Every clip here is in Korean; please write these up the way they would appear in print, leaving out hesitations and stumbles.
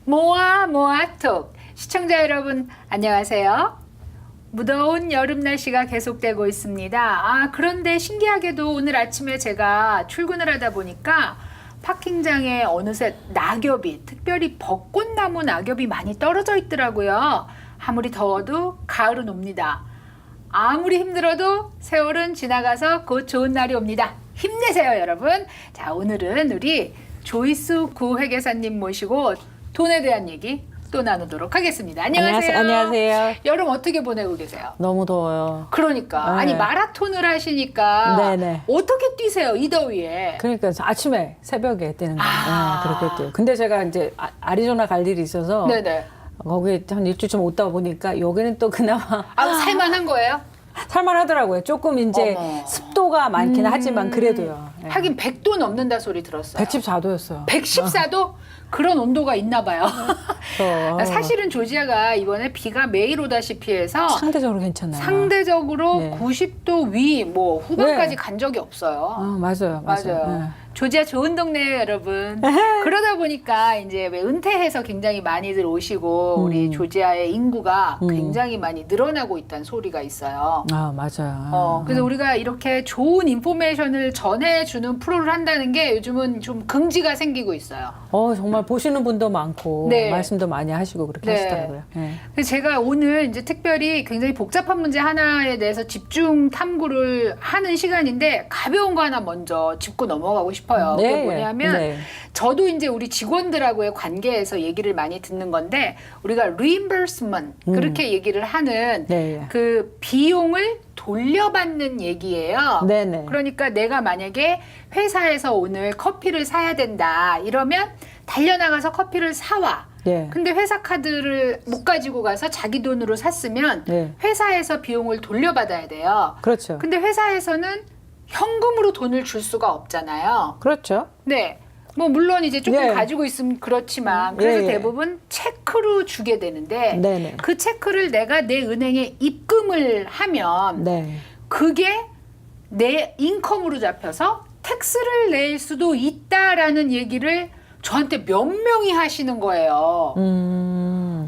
모아모아톡 시청자 여러분 안녕하세요. 무더운 여름 날씨가 계속되고 있습니다. 그런데 신기하게도 오늘 아침에 제가 출근을 하다 보니까 파킹장에 어느새 낙엽이, 특별히 벚꽃나무 낙엽이 많이 떨어져 있더라고요. 아무리 더워도 가을은 옵니다. 아무리 힘들어도 세월은 지나가서 곧 좋은 날이 옵니다. 힘내세요, 여러분. 자, 오늘은 우리 조이스 구 회계사님 모시고 돈에 대한 얘기 또 나누도록 하겠습니다. 안녕하세요. 안녕하세요. 여름 어떻게 보내고 계세요? 너무 더워요. 그러니까 네. 아니 마라톤을 하시니까 네네. 어떻게 뛰세요 이 더위에? 그러니까 아침에 새벽에 뛰는 거예요. 아. 그렇게 뛰어요. 근데 제가 이제 아리조나 갈 일이 있어서 네네. 거기 한 일주일 좀 있다 보니까 여기는 또 그나마 살만한 거예요? 살만하더라고요. 조금 이제 어머. 습도가 많긴 하지만 그래도요. 예. 하긴 100도 넘는다 소리 들었어요. 114도였어요. 114도? 그런 온도가 있나 봐요. 사실은 조지아가 이번에 비가 매일 오다시피 해서 상대적으로 괜찮아요. 상대적으로 네. 90도 위, 뭐 후반까지 네. 간 적이 없어요. 맞아요. 맞아요. 예. 조지아 좋은 동네예요, 여러분. 그러다 보니까 이제 왜 은퇴해서 굉장히 많이들 오시고 우리 조지아의 인구가 굉장히 많이 늘어나고 있다는 소리가 있어요. 맞아요. 그래서 우리가 이렇게 좋은 인포메이션을 전해주는 프로를 한다는 게 요즘은 좀 긍지가 생기고 있어요. 정말 보시는 분도 많고 네. 말씀도 많이 하시고 그렇게 네. 하시더라고요. 예. 그래서 제가 오늘 이제 특별히 굉장히 복잡한 문제 하나에 대해서 집중 탐구를 하는 시간인데 가벼운 거 하나 먼저 짚고 넘어가고 싶어요. 그게 뭐냐면 네. 저도 이제 우리 직원들하고의 관계에서 얘기를 많이 듣는 건데 우리가 reimbursement 그렇게 얘기를 하는 네. 그 비용을 돌려받는 얘기예요. 네네. 그러니까 내가 만약에 회사에서 오늘 커피를 사야 된다 이러면 달려나가서 커피를 사와. 네. 근데 회사 카드를 못 가지고 가서 자기 돈으로 샀으면 네. 회사에서 비용을 돌려받아야 돼요. 그렇죠. 근데 회사에서는 현금으로 돈을 줄 수가 없잖아요. 그렇죠. 네. 뭐 물론 이제 조금 예. 가지고 있으면 그렇지만 그래서 예. 대부분 체크로 주게 되는데 네네. 그 체크를 내가 내 은행에 입금을 하면 네. 그게 내 인컴으로 잡혀서 텍스를 낼 수도 있다라는 얘기를 저한테 몇 명이 하시는 거예요.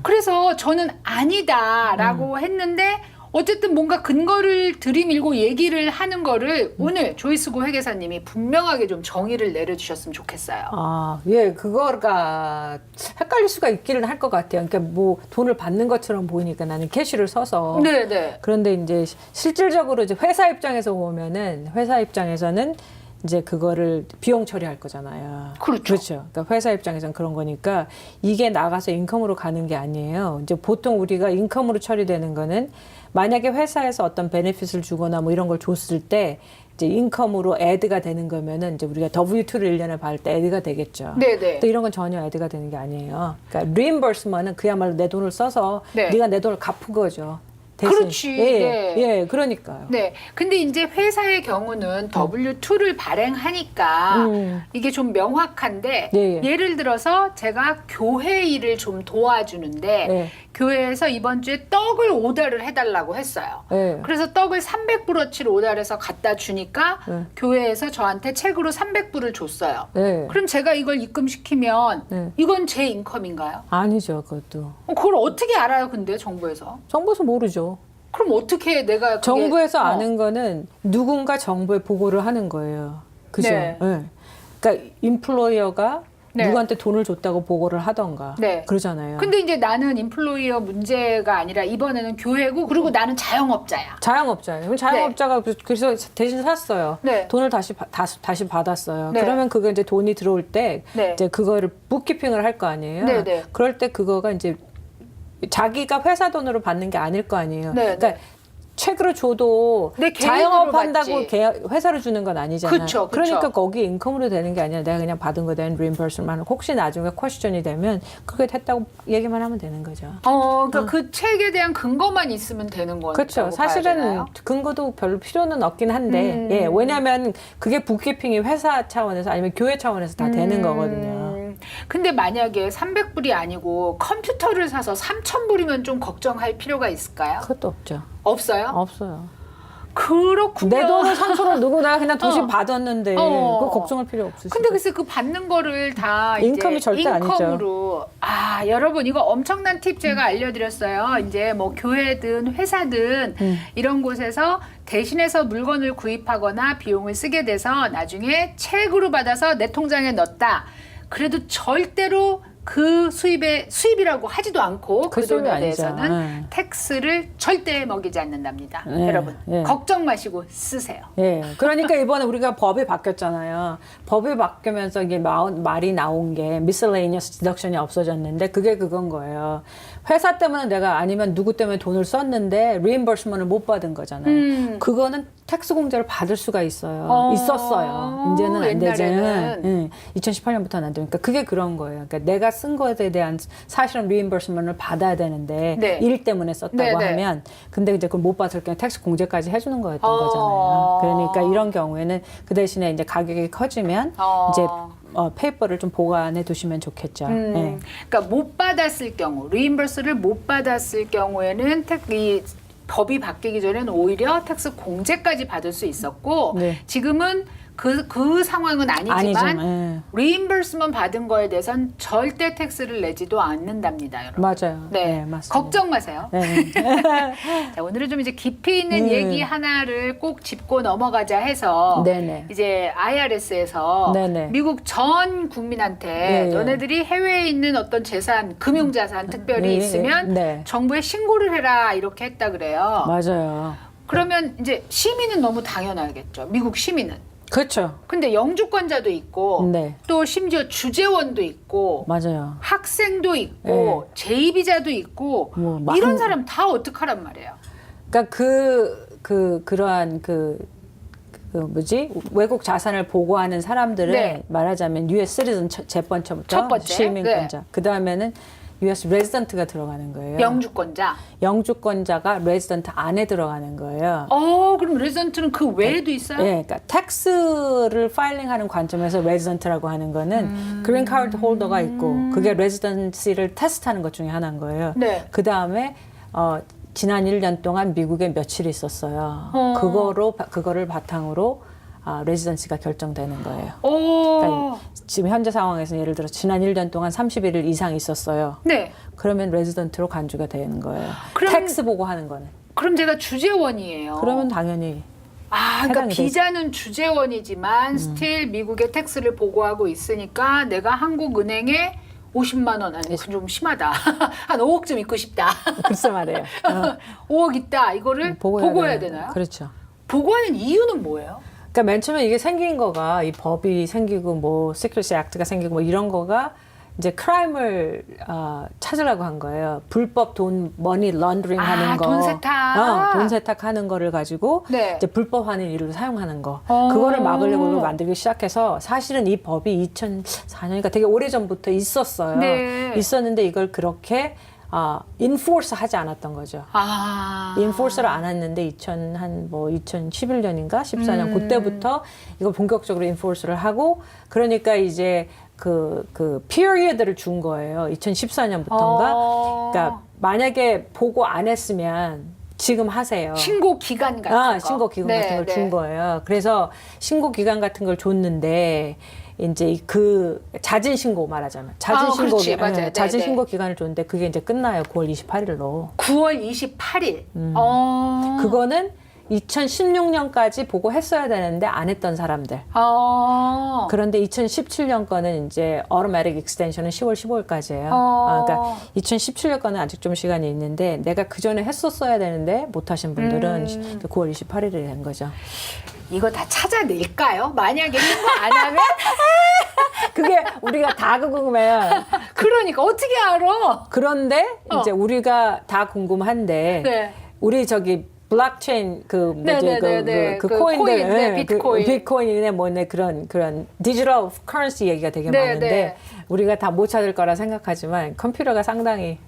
그래서 저는 아니다라고 했는데 어쨌든 뭔가 근거를 들이밀고 얘기를 하는 거를 오늘 조이스고 회계사님이 분명하게 좀 정의를 내려주셨으면 좋겠어요. 예, 그거가 헷갈릴 수가 있기는 할 것 같아요. 그러니까 뭐 돈을 받는 것처럼 보이니까 나는 캐시를 써서. 네네. 그런데 이제 실질적으로 이제 회사 입장에서 보면은 회사 입장에서는 이제 그거를 비용 처리할 거잖아요. 그렇죠. 그러니까 회사 입장에서는 그런 거니까 이게 나가서 인컴으로 가는 게 아니에요. 이제 보통 우리가 인컴으로 처리되는 거는 만약에 회사에서 어떤 베네핏을 주거나 뭐 이런 걸 줬을 때 이제 인컴으로 애드가 되는 거면은 이제 우리가 W2를 1년에 받을 때 애드가 되겠죠. 네네. 또 이런 건 전혀 애드가 되는 게 아니에요. 그러니까 reimbursement은 그야말로 내 돈을 써서 네. 네가 내 돈을 갚은 거죠. 대신. 그렇지. 예, 네. 예, 그러니까요. 네. 근데 이제 회사의 경우는 W2를 발행하니까 이게 좀 명확한데 예, 예. 예를 들어서 제가 교회 일을 좀 도와주는데 예. 교회에서 이번 주에 떡을 오더를 해달라고 했어요. 예. 그래서 떡을 300불어치를 오더해서 갖다 주니까 교회에서 저한테 책으로 300불을 줬어요. 예. 그럼 제가 이걸 입금시키면 네. 이건 제 인컴인가요? 아니죠, 그것도. 그걸 어떻게 알아요, 근데 정부에서? 정부에서 모르죠. 그럼 어떻게 내가 그게 정부에서 아는 거는 누군가 정부에 보고를 하는 거예요. 그죠? 네. 예. 그러니까 인플로이어가 네. 누구한테 돈을 줬다고 보고를 하던가 네. 그러잖아요. 근데 이제 나는 인플로이어 문제가 아니라 이번에는 교회고 그리고 나는 자영업자야. 자영업자예요. 그럼 자영업자가 그래서 대신 샀어요. 네. 돈을 다시 받았어요. 네. 그러면 그거 이제 돈이 들어올 때 네. 이제 그거를 북키핑을 할 거 아니에요. 네, 네. 그럴 때 그거가 이제 자기가 회사 돈으로 받는 게 아닐 거 아니에요. 네, 그러니까 책으로 줘도 내 개인으로 자영업한다고 받지. 회사로 주는 건 아니잖아요. 그쵸. 그러니까 거기 인컴으로 되는 게 아니라 내가 그냥 받은 거에 대한 reimbursement만 혹시 나중에 퀘스천이 되면 그게 됐다고 얘기만 하면 되는 거죠. 그러니까 그 책에 대한 근거만 있으면 되는 거니까. 그렇죠. 사실은 근거도 별로 필요는 없긴 한데, 예, 왜냐하면 그게 북키핑이 회사 차원에서 아니면 교회 차원에서 다 되는 거거든요. 근데 만약에 300불이 아니고 컴퓨터를 사서 3,000불이면 좀 걱정할 필요가 있을까요? 그것도 없죠. 없어요? 없어요. 그렇군요. 내 돈을 3,000원 누구 내가 그냥 도시 받았는데 그거 걱정할 필요 없으시죠. 근데 글쎄 그 받는 거를 다 인컴이 이제 절대 아니죠. 인컴으로 자, 여러분 이거 엄청난 팁 제가 알려드렸어요. 이제 뭐 교회든 회사든 이런 곳에서 대신해서 물건을 구입하거나 비용을 쓰게 돼서 나중에 체크로 받아서 내 통장에 넣었다. 그래도 절대로 그 수입이라고 하지도 않고 그 수입이 돈에 아니죠. 대해서는 텍스를 절대 먹이지 않는답니다. 네, 여러분 네. 걱정 마시고 쓰세요. 예. 그러니까 이번에 우리가 법이 바뀌었잖아요. 법이 바뀌면서 이게 말이 나온 게 miscellaneous deduction이 없어졌는데 그게 그건 거예요. 회사 때문에 내가 아니면 누구 때문에 돈을 썼는데 reimbursement을 못 받은 거잖아요. 그거는 텍스 공제를 받을 수가 있어요. 있었어요. 이제는 안 되죠. 옛날에는. 2018년부터는 안 되니까 그게 그런 거예요. 그러니까 내가 쓴 것에 대한 사실은 reimbursement을 받아야 되는데 네. 일 때문에 썼다고 네, 네. 하면 근데 이제 그걸 못 받을 경우 텍스 공제까지 해주는 거였던 어. 거잖아요. 그러니까 이런 경우에는 그 대신에 이제 가격이 커지면 이제 페이퍼를 좀 보관해 두시면 좋겠죠. 예. 그러니까 못 받았을 경우, 리임버스를 못 받았을 경우에는 이 법이 바뀌기 전에는 오히려 텍스 공제까지 받을 수 있었고 네. 지금은 그 상황은 아니지만 예. 리임버스먼 받은 거에 대해선 절대 텍스를 내지도 않는답니다, 여러분. 맞아요. 네, 네, 맞습니다. 걱정 마세요. 네. 자, 오늘은 좀 이제 깊이 있는 얘기 하나를 꼭 짚고 넘어가자 해서 네네. 이제 IRS에서 네네. 미국 전 국민한테 네. 너네들이 해외에 있는 어떤 재산, 금융자산 특별히 네. 있으면 네. 정부에 신고를 해라 이렇게 했다 그래요. 맞아요. 그러면 이제 시민은 너무 당연하겠죠. 미국 시민은. 그렇죠. 근데 영주권자도 있고 네. 또 심지어 주재원도 있고 맞아요. 학생도 있고 제2비자도 있고 뭐 이런 사람 다 어떡하란 말이에요. 그러니까 그러한 뭐지 외국 자산을 보고하는 사람들은 네. 말하자면 U.S. 시티즌 재번처부터 첫 번째. 시민권자 그 다음에는 U.S. 레지던트가 들어가는 거예요. 영주권자. 영주권자가 레지던트 안에 들어가는 거예요. 그럼 레지던트는 그 외에도 있어요? 예, 그러니까 텍스를 파일링하는 관점에서 레지던트라고 하는 거는 그린 카드 홀더가 있고 그게 레지던시를 테스트하는 것 중에 하나인 거예요. 네. 그 다음에 지난 1년 동안 미국에 며칠 있었어요. 그거를 바탕으로 레지던시가 결정되는 거예요. 그러니까 지금 현재 상황에서 예를 들어 지난 1년 동안 31일 이상 있었어요. 네. 그러면 레지던트로 간주가 되는 거예요. 그럼- 텍스 보고하는 거는. 그럼 제가 주재원이에요. 그러면 당연히 그러니까 해당이 되죠. 비자는 주재원이지만 스틸 미국의 텍스를 보고하고 있으니까 내가 한국은행에 50만 원, 아니 그건 좀 심하다. 한 5억 좀 있고 싶다. 글쎄 말이에요. 5억 있다. 이거를 보고해야 되나요? 그렇죠. 보고하는 이유는 뭐예요? 그러니까 맨 처음에 이게 생긴 거가 이 법이 생기고 뭐 시크릿 액트가 생기고 뭐 이런 거가 이제 크라임을 찾으려고 한 거예요. 불법 머니 런더링 하는 거. 돈 세탁. 돈 세탁하는 거를 가지고 네. 이제 불법하는 일을 사용하는 거. 그거를 막으려고 이걸 만들기 시작해서 사실은 이 법이 2004년이니까 되게 오래전부터 있었어요. 네. 있었는데 이걸 그렇게 인포스 하지 않았던 거죠. 인포스를 안 했는데 2011년인가 14년 그때부터 이걸 본격적으로 인포스를 하고 그러니까 이제 그 피리어드를 준 거예요. 2014년부터인가. 그러니까 만약에 보고 안 했으면 지금 하세요. 신고 기간 같은 거. 신고 기간 같은 걸 준 거예요. 그래서 신고 기간 같은 걸 줬는데 이제 그 자진 신고 말하자면 자진 신고 그렇지, 맞아요. 자진 네, 신고 기간을 줬는데 그게 이제 끝나요. 9월 28일로. 9월 28일. 그거는 2016년까지 보고했어야 되는데 안 했던 사람들. 그런데 2017년 거는 이제 automatic extension은 10월 15일까지예요. 그러니까 2017년 거는 아직 좀 시간이 있는데 내가 그 전에 했었어야 되는데 못 하신 분들은 9월 28일이 된 거죠. 이거 다 찾아낼까요? 만약에 신고 안 하면? 그게 우리가 다 궁금해요. 그러니까 어떻게 알아? 그런데 이제 우리가 다 궁금한데 네. 우리 저기 블록체인 그 코인들 네, 비트코인. 비트코인이네 뭐네 그런 디지털 커런시 얘기가 되게 네, 많은데 네. 우리가 다 못 찾을 거라 생각하지만 컴퓨터가 상당히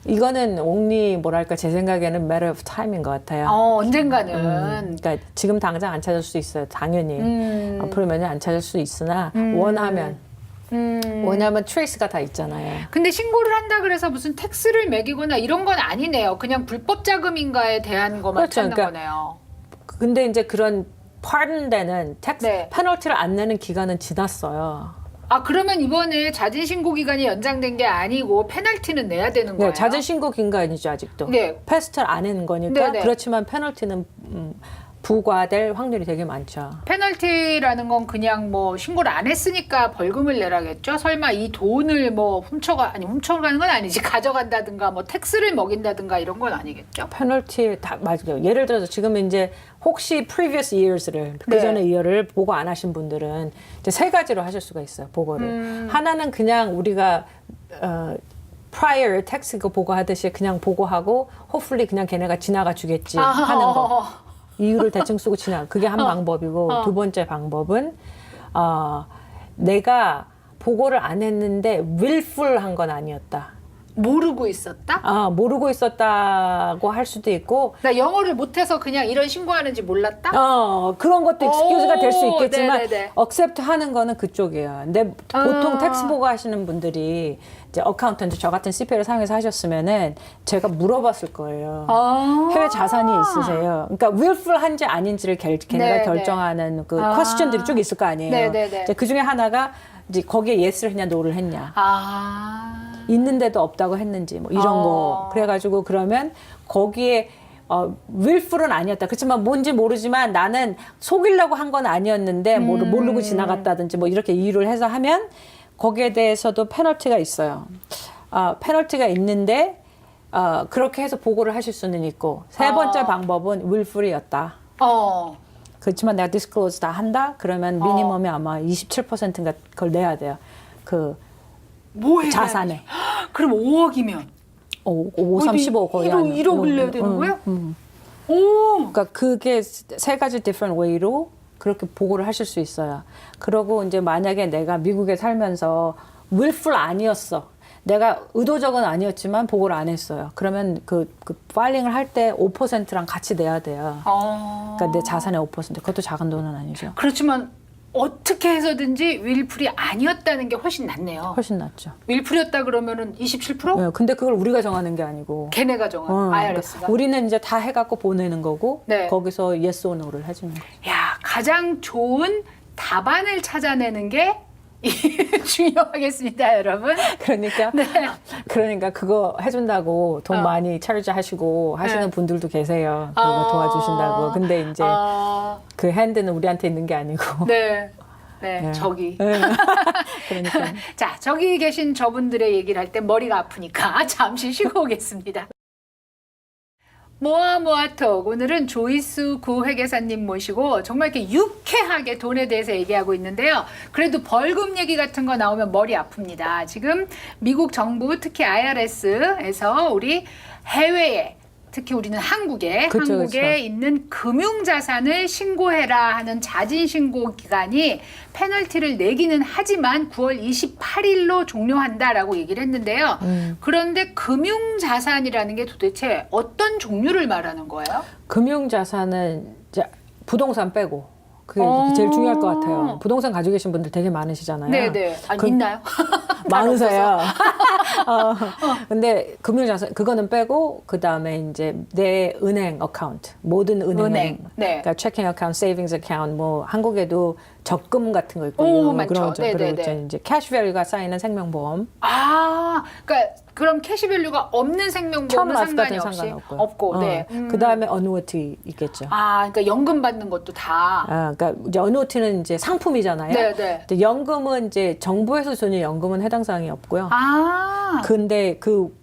이거는 only 뭐랄까 제 생각에는 matter of time인 것 같아요. 언젠가는. 그러니까 지금 당장 안 찾을 수 있어요. 당연히 앞으로 몇 년 안 찾을 수 있으나 원하면 왜냐하면 트레이스가 다 있잖아요. 근데 신고를 한다 그래서 무슨 텍스를 매기거나 이런 건 아니네요. 그냥 불법 자금인가에 대한 것만 그렇죠. 찾는 그러니까 거네요. 근데 이제 그런 pardon 되는 텍스 네. 페널티를 안 내는 기간은 지났어요. 아, 그러면 이번에 자진 신고 기간이 연장된 게 아니고 페널티는 내야 되는 거예요? 네, 자진 신고 긴가아니죠 아직도. 네. 패스트를 안 하는 거니까. 네네. 그렇지만 페널티는 부과될 확률이 되게 많죠. 페널티라는 건 그냥 뭐 신고를 안 했으니까 벌금을 내라겠죠? 설마 이 돈을 뭐 훔쳐가는 건 아니지. 가져간다든가 뭐 텍스를 먹인다든가 이런 건 아니겠죠? 페널티 다 맞아요. 예를 들어서 지금 이제 혹시 previous years를 네. 그전에 이어를 보고 안 하신 분들은 이제 세 가지로 하실 수가 있어요. 보고를. 하나는 그냥 우리가 prior 텍스 그 보고하듯이 그냥 보고하고 hopefully 그냥 걔네가 지나가 주겠지 하는 거. 이유를 대충 쓰고 지나. 그게 한 방법이고 두 번째 방법은 내가 보고를 안 했는데 willful한 건 아니었다. 모르고 있었다? 모르고 있었다고 할 수도 있고, 나 영어를 못해서 그냥 이런 신고하는지 몰랐다? 그런 것도 excuse가 될 수 있겠지만, 네네네. accept 하는 거는 그쪽이에요. 근데 보통 텍스 보고 하시는 분들이 이제 어카운턴트 저 같은 CPA를 사용해서 하셨으면은 제가 물어봤을 거예요. 해외 자산이 있으세요? 그러니까 willful한지 아닌지를 걔네가 네네. 결정하는 그 question들이 쭉 있을 거 아니에요. 네네네. 이제 그 중에 하나가 이제 거기에 yes를 했냐 no를 했냐. 있는데도 없다고 했는지 뭐 이런 거. 그래가지고 그러면 거기에 willful은 아니었다. 그렇지만 뭔지 모르지만 나는 속이려고 한 건 아니었는데 모르고 지나갔다든지 뭐 이렇게 이유를 해서 하면 거기에 대해서도 페널티가 있어요. 페널티가 있는데 그렇게 해서 보고를 하실 수는 있고 세 번째 방법은 willful이었다. 그렇지만 내가 disclose 다 한다? 그러면 미니멈이 아마 27%인가 그걸 내야 돼요. 뭐 해야 자산에. 그럼 5억이면 5, 3, 15 거의 1억을 내야 되는 거예요? 오. 그러니까 그게 세 가지 different way로 그렇게 보고를 하실 수 있어요. 그러고 이제 만약에 내가 미국에 살면서 willful 아니었어. 내가 의도적은 아니었지만 보고를 안 했어요. 그러면 그 파일링을 할 때 5%랑 같이 내야 돼요. 그러니까 내 자산의 5%. 그것도 작은 돈은 아니죠. 그렇지만 어떻게 해서든지 윌풀이 아니었다는 게 훨씬 낫네요. 훨씬 낫죠. 윌풀이었다 그러면은 27%? 네, 근데 그걸 우리가 정하는 게 아니고. 걔네가 정한 IRS가. 그러니까 우리는 이제 다 해갖고 보내는 거고 네. 거기서 yes or no를 해주는 거죠. 야, 가장 좋은 답안을 찾아내는 게 중요하겠습니다, 여러분. 그러니까 그러니까 그거 해준다고 돈 많이 차르지 하시고 하시는 분들도 계세요. 그거 도와주신다고. 근데 이제 그 핸드는 우리한테 있는 게 아니고. 네, 저기. 그러니까. 자, 저기 계신 저분들의 얘기를 할 때 머리가 아프니까 잠시 쉬고 오겠습니다. 모아모아톡, 오늘은 조이수 구회계사님 모시고 정말 이렇게 유쾌하게 돈에 대해서 얘기하고 있는데요. 그래도 벌금 얘기 같은 거 나오면 머리 아픕니다. 지금 미국 정부, 특히 IRS에서 우리 해외에, 특히 우리는 한국에 있는 금융자산을 신고해라 하는 자진신고 기간이 페널티를 내기는 하지만 9월 28일로 종료한다라고 얘기를 했는데요. 그런데 금융자산이라는 게 도대체 어떤 종류를 말하는 거예요? 금융자산은 이제 부동산 빼고 그게 제일 중요할 것 같아요. 부동산 가지고 계신 분들 되게 많으시잖아요. 네네. 있나요? 많으세요. 근데 금융자산 그거는 빼고 그 다음에 이제 내 은행 어카운트 모든 은행. 그러니까 체킹 어카운트, 세이빙스 어카운트 뭐 한국에도 적금 같은 거 있고 많죠. 그리고 이제 캐시 밸류가 쌓이는 생명보험. 그러니까 그럼 캐시밸류가 없는 생명보험은 상관이 없이 없고, 그 다음에 어누어티 있겠죠. 그러니까 연금 받는 것도 다. 그러니까 이제 어누어티는 이제 상품이잖아요. 근데 연금은 이제 정부에서 주는 연금은 해당 사항이 없고요. 근데 그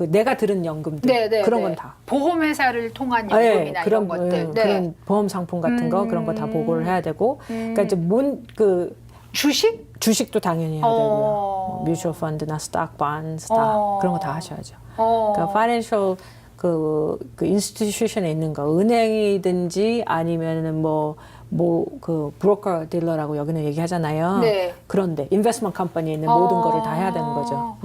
내가 들은 연금들 그런 건 다 보험회사를 통한 연금이나 이런 것들, 그런 보험 상품 같은 거 그런 거 다 보고를 해야 되고, 그러니까 이제 주식도 당연히 해야 되고요. 뮤추얼 펀드나 스톡, bonds 다 그런 거 다 하셔야죠. 그러니까 파이낸셜 그 인스티튜션에 있는 거, 은행이든지 아니면은 그 브로커 딜러라고 여기는 얘기하잖아요. 그런데 인베스트먼트 컴퍼니에 있는 모든 거를 다 해야 되는 거죠.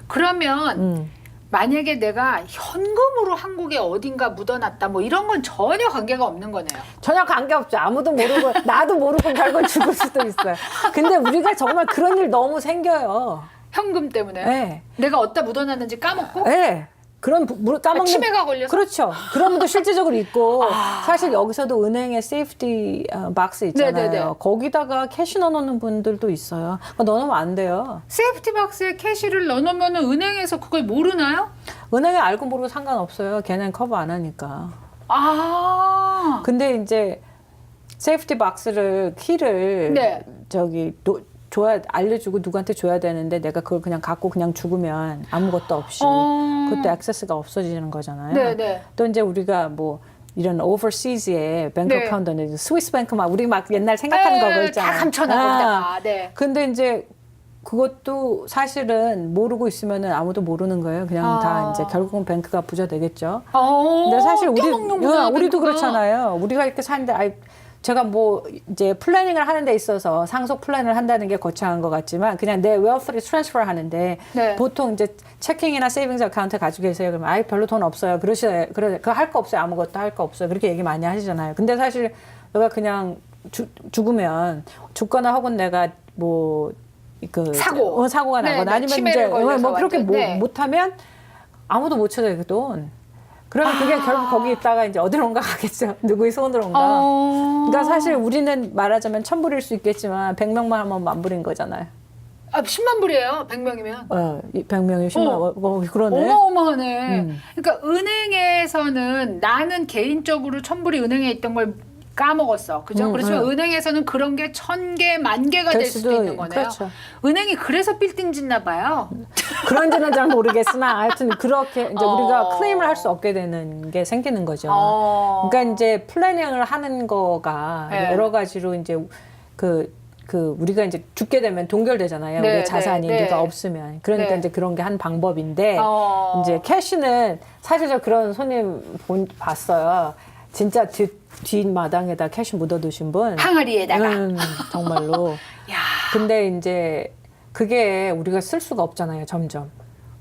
그러면 만약에 내가 현금으로 한국에 어딘가 묻어놨다 뭐 이런 건 전혀 관계가 없는 거네요. 전혀 관계없죠. 아무도 모르고 나도 모르고 결국 죽을 수도 있어요. 근데 우리가 정말 그런 일 너무 생겨요. 현금 때문에? 네. 내가 어디다 묻어놨는지 까먹고? 네. 그런 까먹는 치매가 걸려서? 그렇죠. 그런 분도 실제적으로 있고 사실 여기서도 은행에 세이프티 박스 있잖아요. 네네네. 거기다가 캐시 넣어놓는 분들도 있어요. 그거 넣어놓으면 안 돼요. 세이프티 박스에 캐시를 넣어놓으면 은행에서 그걸 모르나요? 은행에 알고 모르고 상관없어요. 걔네는 커버 안 하니까. 아. 근데 이제 세이프티 박스를 키를 네. 저기 알려주고 누구한테 줘야 되는데 내가 그걸 그냥 갖고 그냥 죽으면 아무것도 없이 그것도 액세스가 없어지는 거잖아요. 네네. 또 이제 우리가 뭐 이런 오버시즈에 뱅크 네. 어카운트, 스위스 뱅크 막 우리 막 옛날 생각하는 거 있잖아요. 다 감춰놔. 네. 근데 이제 그것도 사실은 모르고 있으면은 아무도 모르는 거예요. 그냥 다 이제 결국은 뱅크가 부자 되겠죠. 근데 사실 껴먹는구나, 우리도 뱅크가. 그렇잖아요. 우리가 이렇게 사는데 제가 뭐 이제 플래닝을 하는 데 있어서 상속 플랜을 한다는 게 거창한 것 같지만 그냥 내 웨alth를 트랜스퍼 하는데 네. 보통 이제 체킹이나 세이빙스 어카운트 가지고 계세요. 그러면 별로 돈 없어요. 그거 할 거 없어요. 아무것도 할 거 없어요. 그렇게 얘기 많이 하시잖아요. 근데 사실 내가 그냥 죽으면 죽거나 혹은 내가 뭐 사고가 네, 나거나 네. 아니면 치매를 이제 걸려서 뭐 그렇게 완전, 네. 못하면 아무도 못 찾아요, 그 돈. 그러면 그게 결국 거기 있다가 이제 어디론가 가겠죠. 누구의 손으론가. 그러니까 사실 우리는 말하자면 1,000불일 수 있겠지만 100명만 하면 10,000불인 거잖아요. 10만 불이에요. 100명이면. 100명이 10만 그러네. 어마어마하네. 그러니까 은행에서는 나는 개인적으로 1,000불이 은행에 있던 걸 까먹었어. 그죠? 그렇지만 은행에서는 그런 게 1,000개, 10,000개가 될 수도 있는 거네요. 그렇죠. 은행이 그래서 빌딩 짓나 봐요. 그런지는 잘 모르겠으나 하여튼 그렇게 이제 우리가 클레임을 할 수 없게 되는 게 생기는 거죠. 그러니까 이제 플래닝을 하는 거가 네. 여러 가지로 이제 우리가 이제 죽게 되면 동결되잖아요. 네, 우리 자산이 네, 네. 우리가 없으면. 그러니까 네. 이제 그런 게 한 방법인데 이제 캐시는 사실 저 그런 손님 봤어요. 진짜 뒷마당에다 캐시 묻어두신 분. 항아리에다가. 정말로. 야, 근데 이제 그게 우리가 쓸 수가 없잖아요, 점점.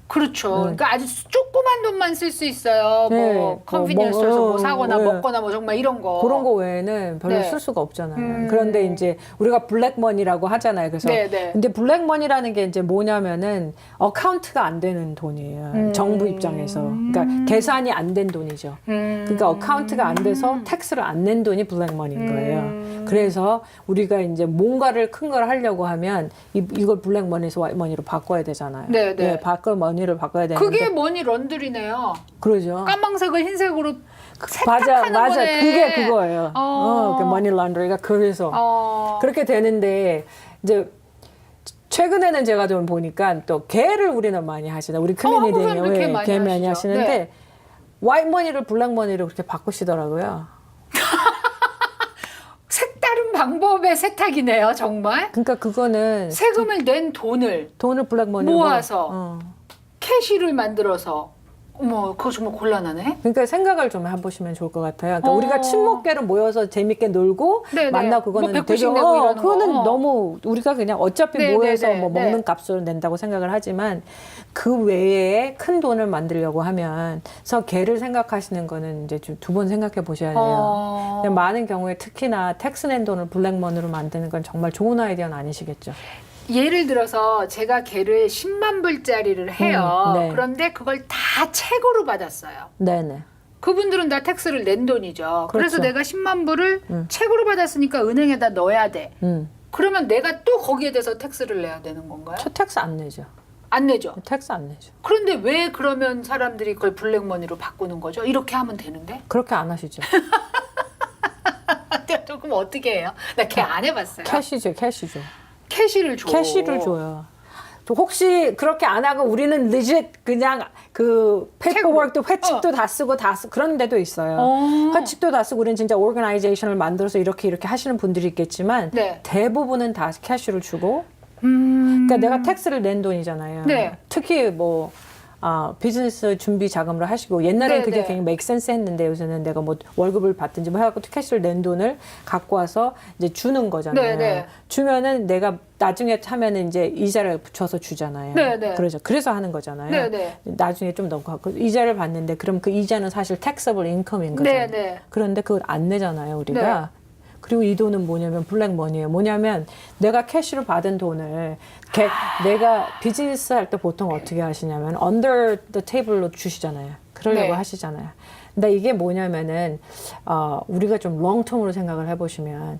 그렇죠. 그러니까 아주 조그만 돈만 쓸 수 있어요. 네. 뭐 컨비니언스 스토어에서 뭐 사거나 네. 먹거나 뭐 정말 이런 거. 그런 거 외에는 별로 네. 쓸 수가 없잖아요. 그런데 이제 우리가 블랙머니라고 하잖아요. 그래서 네, 네. 근데 블랙머니라는 게 이제 뭐냐면은 어카운트가 안 되는 돈이에요. 정부 입장에서. 그러니까 계산이 안 된 돈이죠. 그러니까 어카운트가 안 돼서 텍스를 안 낸 돈이 블랙머니인 거예요. 그래서 우리가 이제 뭔가를 큰 걸 하려고 하면 이걸 블랙머니에서 화이트머니로 바꿔야 되잖아요. 네, 네. 머니를 바꿔야 되는데 그게 머니 런드리네요. 그러죠. 까망색을 흰색으로 맞아, 세탁하는 맞아. 거네. 그게 그거예요. 그 머니 런더리가 그래서 그렇게 되는데 이제 최근에는 제가 좀 보니까 또 개를 우리는 많이 하시다. 우리 한국 사람들 개 클리닉에 많이 개 많이 하시죠. 하시는데 네. 화이트머니를 블랙머니로 그렇게 바꾸시더라고요. 색다른 방법의 세탁이네요, 정말. 그러니까 그거는 세금을 낸 돈을 블랙머니로 모아서 캐시를 만들어서 어머, 그거 정말 곤란하네. 그러니까 생각을 좀 해보시면 좋을 것 같아요. 그러니까 우리가 친목계로 모여서 재밌게 놀고 네네. 만나고 그거는 뭐 100불씩 내고 이러는 그거는 거. 너무 우리가 그냥 어차피 네네네. 모여서 뭐 네. 먹는 값으로 낸다고 생각을 하지만 그 외에 큰 돈을 만들려고 하면 그래서 걔를 생각하시는 거는 이제 좀 두 번 생각해 보셔야 돼요. 그냥 많은 경우에 특히나 텍스 낸 돈을 블랙머니로 만드는 건 정말 좋은 아이디어는 아니시겠죠. 예를 들어서 제가 걔를 10만 불짜리를 해요. 네. 그런데 그걸 다 책으로 받았어요. 네네. 그분들은 다 텍스를 낸 돈이죠. 그래서 그렇죠. 내가 10만 불을 책으로 받았으니까 은행에다 넣어야 돼. 그러면 내가 또 거기에 대해서 텍스를 내야 되는 건가요? 저 텍스 안 내죠. 안 내죠. 텍스 안 내죠. 그런데 왜 그러면 사람들이 그걸 블랙머니로 바꾸는 거죠? 이렇게 하면 되는데? 그렇게 안 하시죠. 조금 어떻게 해요? 나 걔 안 해봤어요. 캐시죠. 캐시를 줘. 캐시를 줘요. 혹시 그렇게 안 하고 우리는 legit 그냥 그 페이퍼워크도 회칙도 다 쓰고 그런 데도 있어요. 회칙도 다 쓰고 우리는 진짜 오르가나이제이션을 만들어서 이렇게 하시는 분들이 있겠지만 네. 대부분은 다 캐시를 주고 그러니까 내가 텍스를 낸 돈이잖아요. 네. 특히 뭐 비즈니스 준비 자금으로 하시고 옛날엔 네, 그게 네. 굉장히 make sense 했는데 요새는 내가 뭐 월급을 받든지 뭐 해갖고 캐시를 낸 돈을 갖고 와서 이제 주는 거잖아요. 네, 네. 주면은 내가 나중에 하면은 이제 이자를 붙여서 주잖아요. 네, 네. 그래서 하는 거잖아요. 네, 네. 나중에 좀 더 갖고 이자를 받는데 그럼 그 이자는 사실 taxable income인 거잖아요. 네, 네. 그런데 그걸 안 내잖아요, 우리가. 그리고 이 돈은 뭐냐면 블랙머니예요. 뭐냐면 내가 캐시로 받은 돈을 내가 비즈니스 할 때 보통 어떻게 하시냐면 under the table로 주시잖아요. 그러려고 네. 하시잖아요. 근데 이게 뭐냐면은 우리가 좀 롱텀으로 생각을 해보시면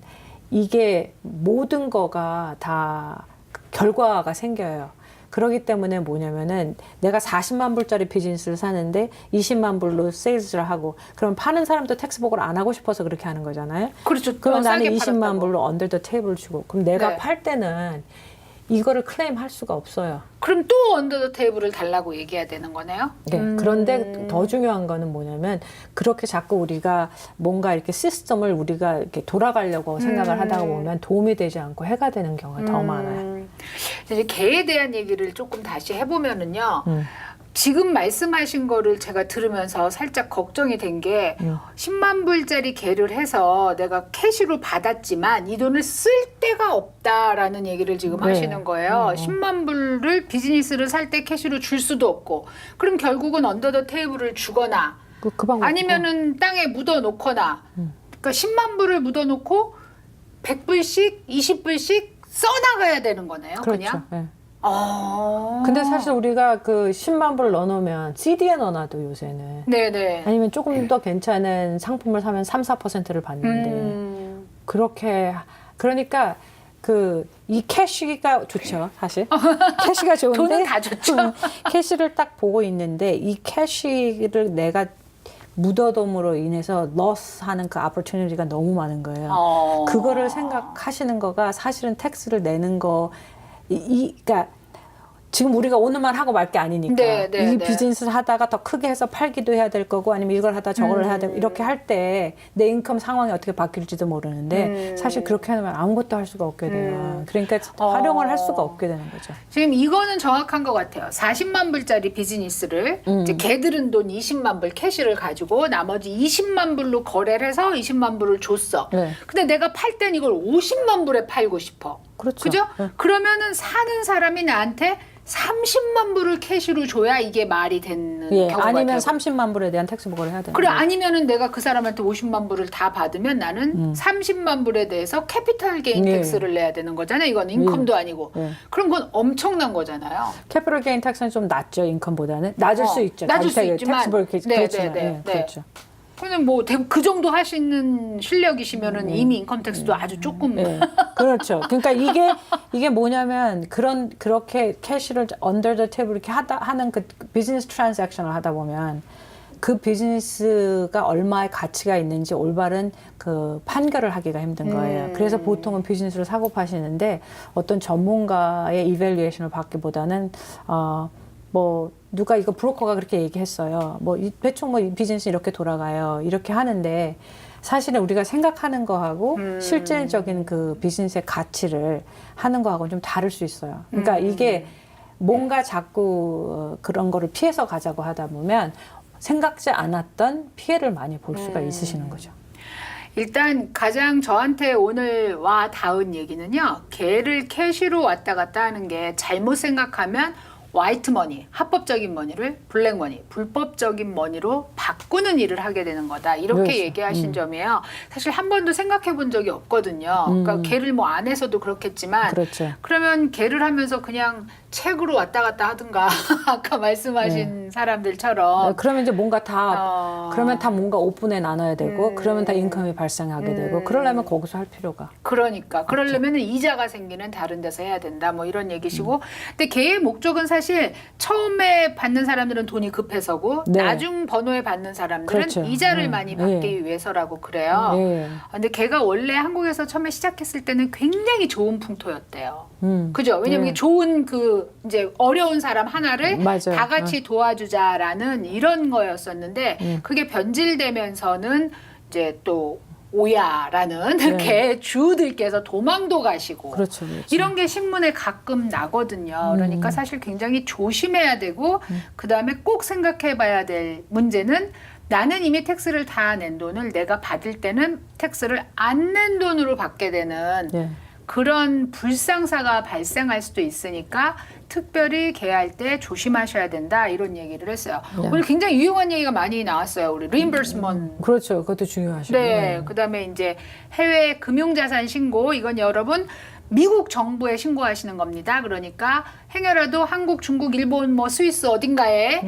이게 모든 거가 다 결과가 생겨요. 그렇기 때문에 뭐냐면은 내가 40만 불짜리 비즈니스를 사는데 20만 불로 세일즈를 하고 그럼 파는 사람도 텍스 보고를 안 하고 싶어서 그렇게 하는 거잖아요. 그렇죠. 그러면 나는 싸게 20만 팔았다고. 불로 언더 더 테이블 주고 그럼 내가 네. 팔 때는 이거를 클레임할 수가 없어요. 그럼 또 언더 더 테이블을 달라고 얘기해야 되는 거네요? 네. 그런데 더 중요한 거는 뭐냐면 그렇게 자꾸 우리가 뭔가 이렇게 시스템을 우리가 이렇게 돌아가려고 생각을 하다가 보면 도움이 되지 않고 해가 되는 경우가 더 많아요. 이제 개에 대한 얘기를 조금 다시 해보면은요. 음. 지금 말씀하신 거를 제가 들으면서 살짝 걱정이 된 게 10만 불짜리 개를 해서 내가 캐시로 받았지만 이 돈을 쓸 데가 없다라는 얘기를 지금 네. 하시는 거예요. 10만 불을 비즈니스를 살 때 캐시로 줄 수도 없고 그럼 결국은 언더 더 테이블을 주거나 그 방법 아니면은 땅에 묻어 놓거나 그러니까 10만 불을 묻어 놓고 100불씩 20불씩 써나가야 되는 거네요. 그렇죠. 그냥. 네. 근데 근데 사실 우리가 그 10만 불 넣어놓으면 CD에 넣어놔도 요새는 네네. 아니면 조금 더 괜찮은 상품을 사면 3, 4%를 받는데 그렇게 그러니까 이 캐시가 좋죠 사실 캐시가 좋은데 돈은 다 좋죠. 캐시를 딱 보고 있는데 이 캐시를 내가 묻어둠으로 인해서 loss하는 그 opportunity가 너무 많은 거예요. 그거를 생각하시는 거가 사실은 텍스를 내는 거 그러니까 지금 우리가 오늘 말 하고 말 게 아니니까 네, 네, 이 네. 비즈니스를 하다가 더 크게 해서 팔기도 해야 될 거고 아니면 이걸 하다 저걸 해야 되고 이렇게 할 때 내 인컴 상황이 어떻게 바뀔지도 모르는데 사실 그렇게 하면 아무것도 할 수가 없게 돼요. 그러니까 활용을 할 수가 없게 되는 거죠. 지금 이거는 정확한 것 같아요. 40만 불짜리 비즈니스를 이제 걔들은 돈 20만 불 캐시를 가지고 나머지 20만 불로 거래를 해서 20만 불을 줬어. 네. 근데 내가 팔 땐 이걸 50만 불에 팔고 싶어. 그렇죠. 그죠? 네. 그러면은 사는 사람이 나한테 30만 불을 캐시로 줘야 이게 말이 되는 예, 경우가 아니면 되고. 30만 불에 대한 텍스 보고를 해야 되는 그래 거예요. 아니면은 내가 그 사람한테 50만 불을 다 받으면 나는 30만 불에 대해서 캐피탈 게인 네. 텍스를 내야 되는 거잖아요. 이건 인컴도 아니고. 네. 그럼 그건 엄청난 거잖아요. 캐피털 게인 텍스는 좀 낮죠 인컴보다는 낮을 수 있죠. 낮을 수 자기 있지만. 텍스 그렇게 네, 그렇지만 네, 네, 예, 네. 그렇죠. 근데 뭐 그 정도 하시는 실력이시면은 이미 인컴 텍스도 아주 조금 네, 그렇죠. 그러니까 이게 뭐냐면 그렇게 캐시를 under the table 이렇게 하는 그 비즈니스 트랜잭션을 하다 보면 그 비즈니스가 얼마의 가치가 있는지 올바른 그 판결을 하기가 힘든 거예요. 그래서 보통은 비즈니스를 사고 파시는데 어떤 전문가의 이밸류에이션을 받기보다는 뭐 누가 이거 브로커가 그렇게 얘기했어요. 뭐 대충 뭐 이 비즈니스 이렇게 돌아가요. 이렇게 하는데 사실은 우리가 생각하는 거하고 실질적인 그 비즈니스의 가치를 하는 거하고는 좀 다를 수 있어요. 그러니까 이게 뭔가 자꾸 그런 거를 피해서 가자고 하다 보면 생각지 않았던 피해를 많이 볼 수가 있으시는 거죠. 일단 가장 저한테 오늘 와 닿은 얘기는요. 걔를 캐시로 왔다 갔다 하는 게 잘못 생각하면 화이트 머니, 합법적인 머니를 블랙 머니, 불법적인 머니로 바꾸는 일을 하게 되는 거다. 이렇게 그렇죠. 얘기하신 점이에요. 사실 한 번도 생각해 본 적이 없거든요. 그러니까 걔를 뭐 안에서도 그렇겠지만 그렇죠. 그러면 걔를 하면서 그냥 책으로 왔다 갔다 하든가 아까 말씀하신 사람들처럼 그러면 이제 뭔가 다 그러면 다 뭔가 오픈에 나눠야 되고 그러면 다 인컴이 발생하게 되고 그러려면 거기서 할 필요가 그러니까 그러려면 이자가 생기는 다른 데서 해야 된다 뭐 이런 얘기시고 근데 걔의 목적은 사실 처음에 받는 사람들은 돈이 급해서고 네. 나중 번호에 받는 사람들은 그렇죠. 이자를 많이 받기 위해서라고 그래요. 네. 근데 걔가 원래 한국에서 처음에 시작했을 때는 굉장히 좋은 풍토였대요. 그죠? 왜냐면 네. 이게 좋은 그 이제 어려운 사람 하나를 맞아요. 다 같이 도와주자라는 이런 거였었는데 그게 변질되면서는 이제 또 오야라는 개 주들께서 도망도 가시고 그렇죠, 그렇죠. 이런 게 신문에 가끔 나거든요. 그러니까 사실 굉장히 조심해야 되고 그다음에 꼭 생각해 봐야 될 문제는 나는 이미 텍스를 다 낸 돈을 내가 받을 때는 텍스를 안 낸 돈으로 받게 되는 네. 그런 불상사가 발생할 수도 있으니까 특별히 계약할 때 조심하셔야 된다 이런 얘기를 했어요. 네. 오늘 굉장히 유용한 얘기가 많이 나왔어요. 우리 reimbursement. 그렇죠. 그것도 중요하시고. 네. 그다음에 이제 해외 금융자산 신고 이건 여러분 미국 정부에 신고하시는 겁니다. 그러니까 행여라도 한국, 중국, 일본, 뭐 스위스 어딘가에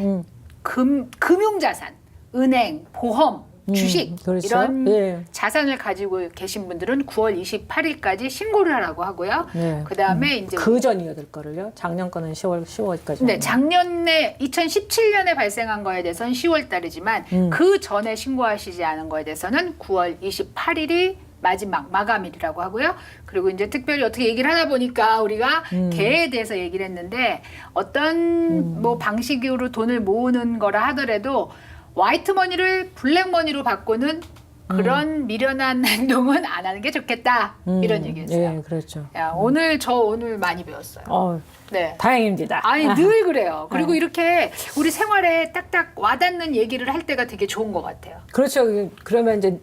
금융자산, 은행, 보험, 주식 그렇죠. 이런 예. 자산을 가지고 계신 분들은 9월 28일까지 신고를 하라고 하고요. 네. 그다음에 이제 그 전이어야 될 거를요. 작년 거는 10월까지. 네, 작년에 2017년에 발생한 거에 대해서는 10월 달이지만 그 전에 신고하시지 않은 거에 대해서는 9월 28일이 마지막 마감일이라고 하고요. 그리고 이제 특별히 어떻게 얘기를 하다 보니까 우리가 개에 대해서 얘기를 했는데 어떤 뭐 방식으로 돈을 모으는 거라 하더라도 화이트 머니를 블랙 머니로 바꾸는 그런 미련한 행동은 안 하는 게 좋겠다. 이런 얘기였어요. 예, 그렇죠. 야, 오늘 많이 배웠어요. 네. 다행입니다. 아니 늘 그래요. 그리고 이렇게 우리 생활에 딱딱 와닿는 얘기를 할 때가 되게 좋은 것 같아요. 그렇죠. 그러면 이제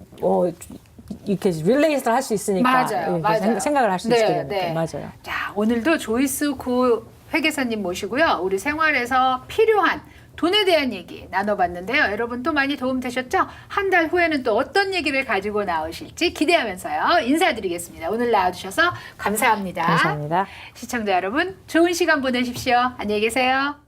이렇게 릴레이스를 할 수 있으니까 맞아요, 예, 맞아요. 생각을 할 수 네, 있게 되니까 네. 맞아요. 자, 오늘도 조이스 구 회계사님 모시고요. 우리 생활에서 필요한 돈에 대한 얘기 나눠봤는데요. 여러분 또 많이 도움 되셨죠? 한 달 후에는 또 어떤 얘기를 가지고 나오실지 기대하면서요. 인사드리겠습니다. 오늘 나와주셔서 감사합니다. 감사합니다. 시청자 여러분, 좋은 시간 보내십시오. 안녕히 계세요.